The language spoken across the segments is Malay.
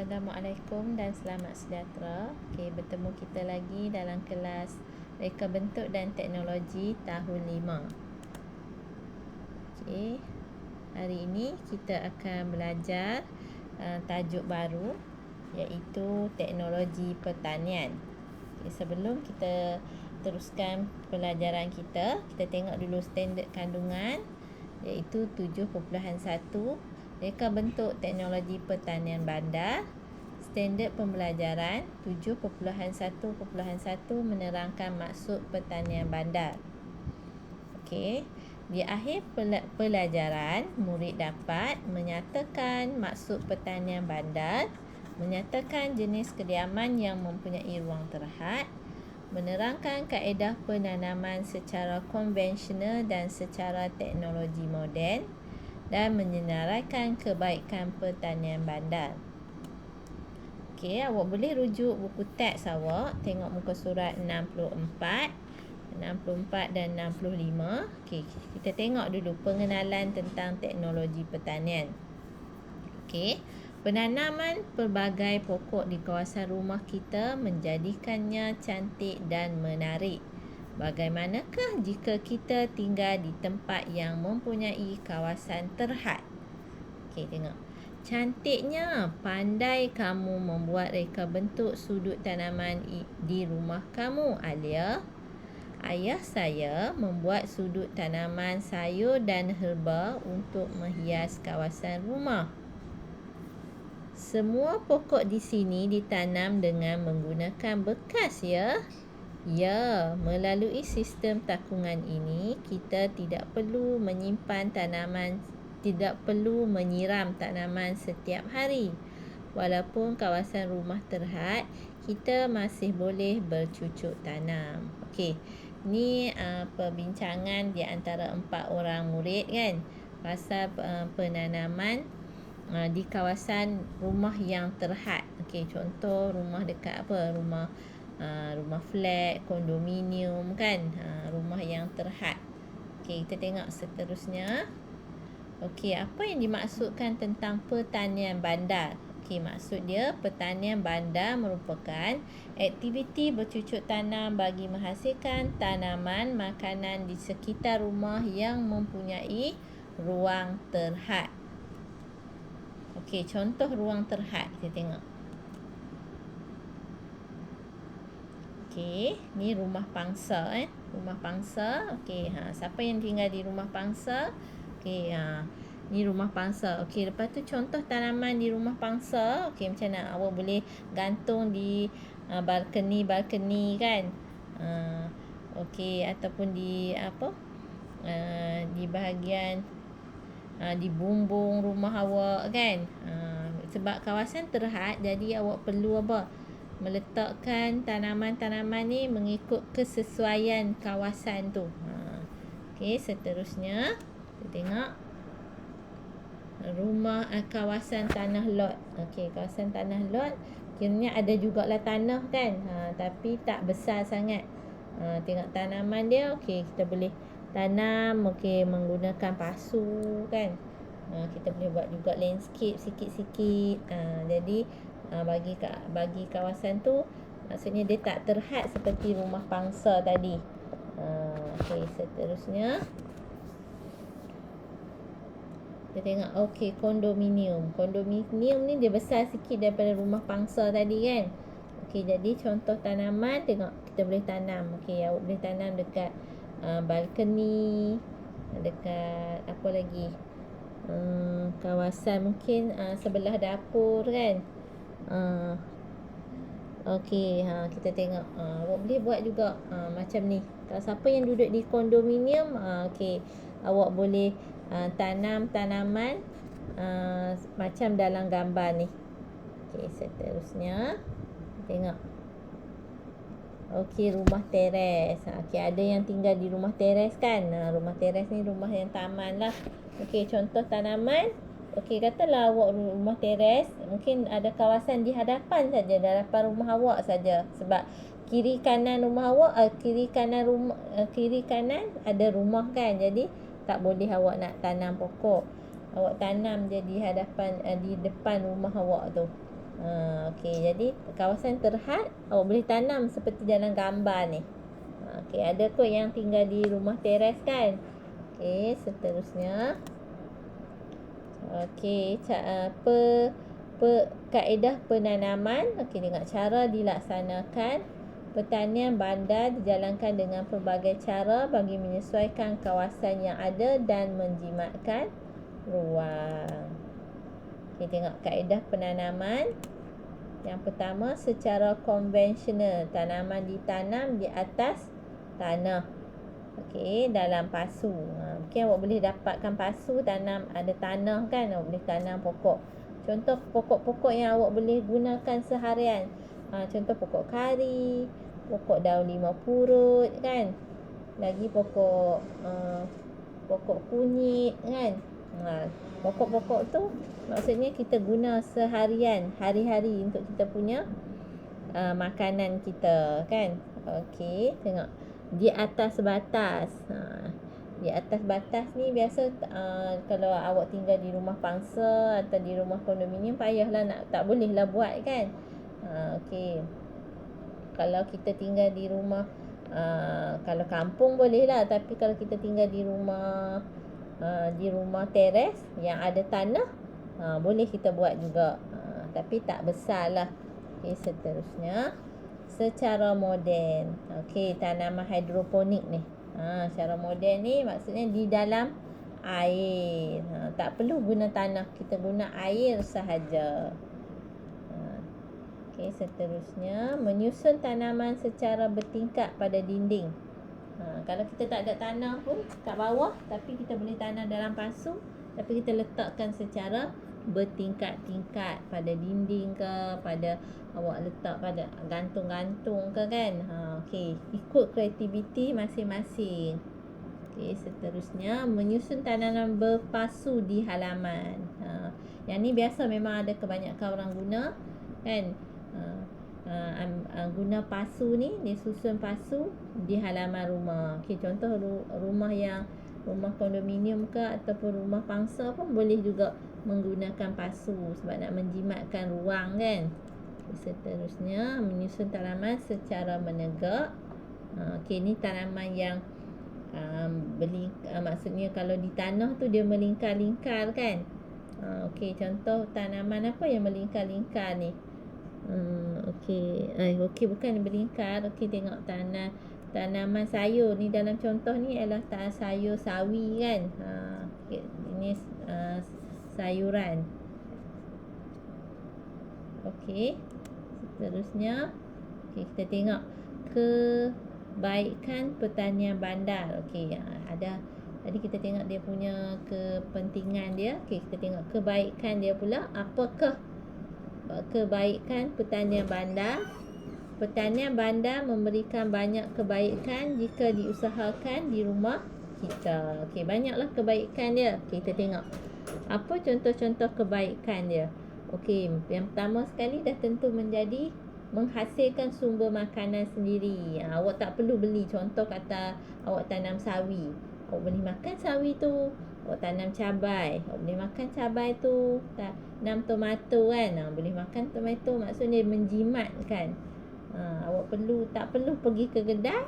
Assalamualaikum dan selamat sejahtera. Bertemu kita lagi dalam kelas Reka Bentuk dan Teknologi tahun 5. Hari ini kita akan belajar tajuk baru, iaitu teknologi pertanian. Sebelum kita teruskan pelajaran kita tengok dulu standard kandungan, iaitu 7.1 Reka Bentuk Teknologi Pertanian Bandar. Standard pembelajaran 7.1.1 menerangkan maksud pertanian bandar. Di akhir pelajaran, murid dapat menyatakan maksud pertanian bandar, menyatakan jenis kediaman yang mempunyai ruang terhad, menerangkan kaedah penanaman secara konvensional dan secara teknologi moden, dan menyenaraikan kebaikan pertanian bandar. Awak boleh rujuk buku teks awak, tengok muka surat 64 dan 65. Kita tengok dulu pengenalan tentang teknologi pertanian. Penanaman pelbagai pokok di kawasan rumah kita menjadikannya cantik dan menarik. Bagaimanakah jika kita tinggal di tempat yang mempunyai kawasan terhad? Tengok. Cantiknya, pandai kamu membuat reka bentuk sudut tanaman di rumah kamu, Alia. Ayah saya membuat sudut tanaman sayur dan herba untuk menghias kawasan rumah. Semua pokok di sini ditanam dengan menggunakan bekas, ya? Ya, melalui sistem takungan ini, kita tidak perlu menyiram tanaman setiap hari. Walaupun kawasan rumah terhad, kita masih boleh bercucuk tanam. Ni perbincangan di antara 4 orang murid pasal penanaman di kawasan rumah yang terhad. Contoh rumah dekat rumah flat, kondominium rumah yang terhad. Kita tengok seterusnya. Apa yang dimaksudkan tentang pertanian bandar? Maksud dia, pertanian bandar merupakan aktiviti bercucuk tanam bagi menghasilkan tanaman makanan di sekitar rumah yang mempunyai ruang terhad. Contoh ruang terhad, kita tengok. Ni rumah pangsa. Rumah pangsa. Siapa yang tinggal di rumah pangsa? Ni rumah pangsa. Lepas tu contoh tanaman di rumah pangsa. Macam mana? Awak boleh gantung di balkoni kan? Ataupun di di bahagian di bumbung rumah awak kan? Sebab kawasan terhad, jadi awak perlu meletakkan tanaman-tanaman ni mengikut kesesuaian kawasan tu. Seterusnya kita tengok rumah kawasan tanah lot. Kawasan tanah lot kiranya ada jugalah tanah kan, tapi tak besar sangat. Tengok tanaman dia. Kita boleh tanam menggunakan pasu kan. Kita boleh buat juga landscape sikit-sikit. Jadi bagi kawasan tu, maksudnya dia tak terhad seperti rumah pangsa tadi. Seterusnya kita tengok kondominium. Kondominium ni dia besar sikit daripada rumah pangsa tadi kan. Jadi contoh tanaman, tengok kita boleh tanam. Awak boleh tanam dekat balkoni, dekat apa lagi, kawasan mungkin sebelah dapur kan. Kita tengok. Awak boleh buat juga macam ni. Kalau siapa yang duduk di kondominium, awak boleh tanam tanaman macam dalam gambar ni. Seterusnya tengok. Rumah teres. Ada yang tinggal di rumah teres kan. Rumah teres ni rumah yang taman lah. Contoh tanaman. Katalah awak rumah teres, mungkin ada kawasan di hadapan saja, di hadapan rumah awak saja. Sebab kiri kanan rumah awak, kiri kanan ada rumah kan. Jadi tak boleh awak nak tanam pokok. Awak tanam je di depan rumah awak tu. Okey, jadi kawasan terhad awak boleh tanam seperti dalam gambar ni. Okey, ada kot yang tinggal di rumah teres kan. Okey, seterusnya. Okey, kaedah penanaman. Okey, tengok cara dilaksanakan. Pertanian bandar dijalankan dengan pelbagai cara bagi menyesuaikan kawasan yang ada dan menjimatkan ruang. Okey, tengok kaedah penanaman. Yang pertama, secara konvensional, tanaman ditanam di atas tanah. Okey, dalam pasu. Mungkin awak boleh dapatkan pasu, tanam ada tanah kan, awak boleh tanam pokok. Contoh pokok-pokok yang awak boleh gunakan seharian. Contoh pokok kari, pokok daun limau purut kan. Lagi pokok kunyit kan. Pokok-pokok tu maksudnya kita guna seharian, hari-hari untuk kita punya makanan kita kan. Okey, tengok di atas batas. Di atas batas ni biasa kalau awak tinggal di rumah pangsa atau di rumah kondominium, payahlah tak bolehlah buat kan. Okey. Kalau kita tinggal di rumah kalau kampung bolehlah, tapi kalau kita tinggal di rumah teres yang ada tanah, boleh kita buat juga. Tapi tak besarlah. Okey, seterusnya secara moden. Okey, tanaman hidroponik ni. Secara moden ni maksudnya di dalam air. Tak perlu guna tanah, kita guna air sahaja. Okey, seterusnya menyusun tanaman secara bertingkat pada dinding. Kalau kita tak ada tanah pun kat bawah, tapi kita boleh tanam dalam pasu, tapi kita letakkan secara bertingkat-tingkat pada dinding ke, pada awak letak pada gantung-gantung ke kan. Okey, ikut kreativiti masing-masing. Okey, seterusnya menyusun tanaman berpasu di halaman. Yang ni biasa memang ada kebanyakan orang guna kan. Guna pasu ni, dia susun pasu di halaman rumah. Okey, contoh rumah kondominium ke ataupun rumah pangsa pun boleh juga menggunakan pasu sebab nak menjimatkan ruang kan. Seterusnya menyusun tanaman secara menegak. Okey, ni tanaman yang maksudnya kalau di tanah tu dia melingkar-lingkar kan. Okey, contoh tanaman apa yang melingkar-lingkar ni? Okey, bukan berlingkar. Okey, tengok tanaman sayur ni, dalam contoh ni ialah sayur sawi kan. Ini sayuran. Okey, seterusnya kita tengok kebaikan pertanian bandar. Okey, ada. Jadi kita tengok dia punya kepentingan dia. Okey, kita tengok kebaikan dia pula. Apakah kebaikan pertanian bandar? Pertanian bandar memberikan banyak kebaikan jika diusahakan di rumah kita. Okey, banyaklah kebaikan dia. Okey, kita tengok apa contoh-contoh kebaikan dia. Okey, yang pertama sekali dah tentu menjadi menghasilkan sumber makanan sendiri. Awak tak perlu beli. Contoh kata awak tanam sawi, awak boleh makan sawi tu. Awak tanam cabai, awak boleh makan cabai tu. Tanam tomato kan, boleh makan tomato. Maksudnya menjimat kan. Awak tak perlu pergi ke kedai.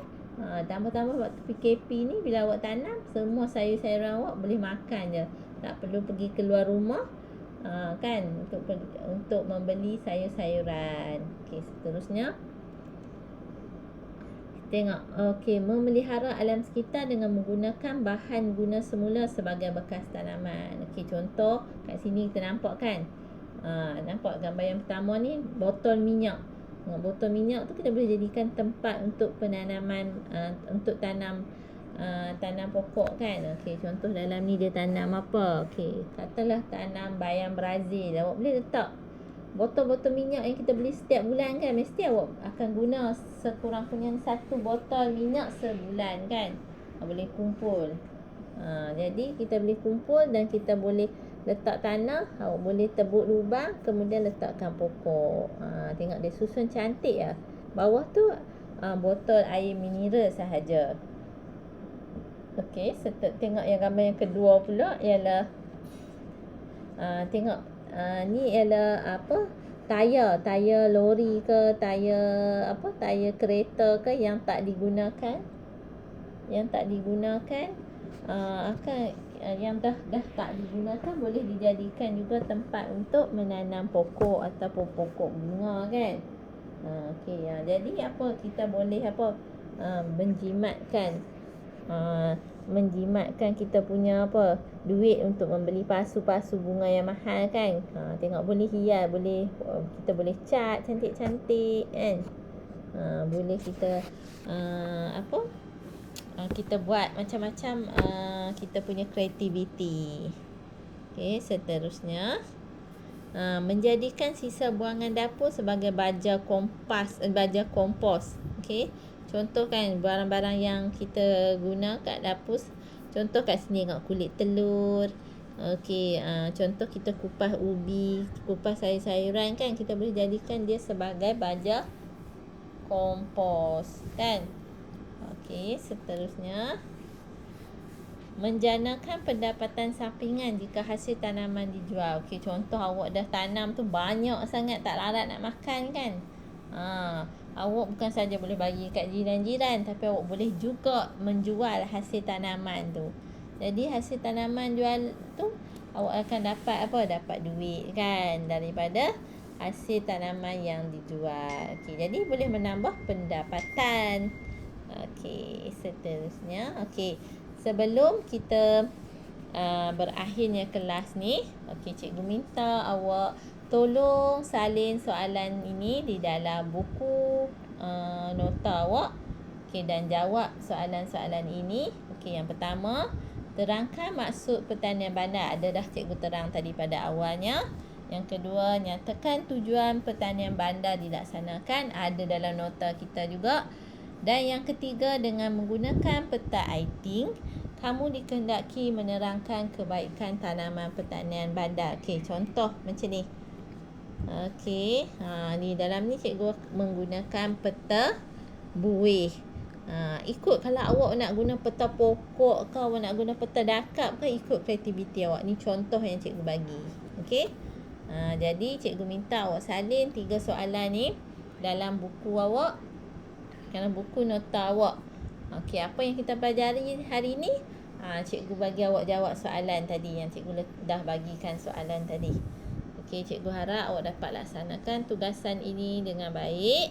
Tambah-tambah waktu PKP ni, bila awak tanam, semua sayur-sayuran awak boleh makan je. Tak perlu pergi keluar rumah kan untuk membeli sayur-sayuran. Okey, seterusnya tengok. Okey, memelihara alam sekitar dengan menggunakan bahan guna semula sebagai bekas tanaman. Okey, contoh kat sini kita nampak kan. Nampak gambar yang pertama ni, botol minyak. Botol minyak tu kita boleh jadikan tempat untuk penanaman, untuk tanam pokok kan. Okey, contoh dalam ni dia tanam apa? Okey, katalah tanam bayam Brazil. Awak boleh letak botol-botol minyak yang kita beli setiap bulan kan. Mesti awak akan guna sekurang-kurangnya 1 botol minyak sebulan kan. Boleh kumpul. Jadi kita boleh kumpul dan kita boleh letak tanah. Awak boleh tebuk lubang, kemudian letakkan pokok. Tengok dia susun cantik lah. Bawah tu botol air mineral sahaja. Okey, tengok yang gambar yang kedua pula ialah tengok ni ialah apa? tayar lori ke, tayar kereta ke yang tak digunakan, yang dah tak digunakan boleh dijadikan juga tempat untuk menanam pokok ataupun pokok bunga kan. Okey, jadi kita boleh menjimatkan kita punya duit untuk membeli pasu-pasu bunga yang mahal kan. Tengok boleh hias, kita boleh cat cantik-cantik kan. Boleh kita kita buat macam-macam kita punya kreativiti. Okey, seterusnya menjadikan sisa buangan dapur sebagai baja kompos. Okey, contoh kan barang-barang yang kita guna kat dapur. Contoh kat sini tengok kulit telur. Okey, contoh kita kupas ubi, kupas sayur-sayuran kan, kita boleh jadikan dia sebagai baja kompos kan. Okey, seterusnya menjanakan pendapatan sampingan jika hasil tanaman dijual. Okey, contoh awak dah tanam tu banyak sangat, tak larat nak makan kan. Awak bukan saja boleh bagi kat jiran-jiran, tapi awak boleh juga menjual hasil tanaman tu. Jadi hasil tanaman jual tu awak akan dapat duit kan daripada hasil tanaman yang dijual. Okey, jadi boleh menambah pendapatan. Okey, seterusnya. Okey, sebelum kita berakhirnya kelas ni, cikgu minta awak tolong salin soalan ini di dalam buku nota awak. Dan jawab soalan-soalan ini. Yang pertama, terangkan maksud pertanian bandar. Ada dah cikgu terang tadi pada awalnya. Yang kedua, nyatakan tujuan pertanian bandar dilaksanakan. Ada dalam nota kita juga. Dan yang ketiga, dengan menggunakan peta I-Think, kamu dikehendaki menerangkan kebaikan tanaman pertanian bandar. Okey, contoh macam ni. Okey, ni dalam ni cikgu menggunakan peta buih. Ikut kalau awak nak guna peta pokok ke, awak nak guna peta dakap ke, ikut kreativiti awak. Ni contoh yang cikgu bagi. Okey. Jadi cikgu minta awak salin 3 soalan ni dalam buku awak, dalam buku nota awak. Okey, apa yang kita pelajari hari ni? Cikgu bagi awak jawab soalan tadi yang cikgu dah bagikan soalan tadi. Okey, cikgu harap awak dapat laksanakan tugasan ini dengan baik.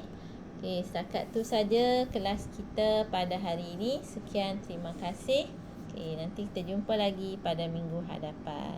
Okey, setakat tu saja kelas kita pada hari ini. Sekian, terima kasih. Okey, nanti kita jumpa lagi pada minggu hadapan.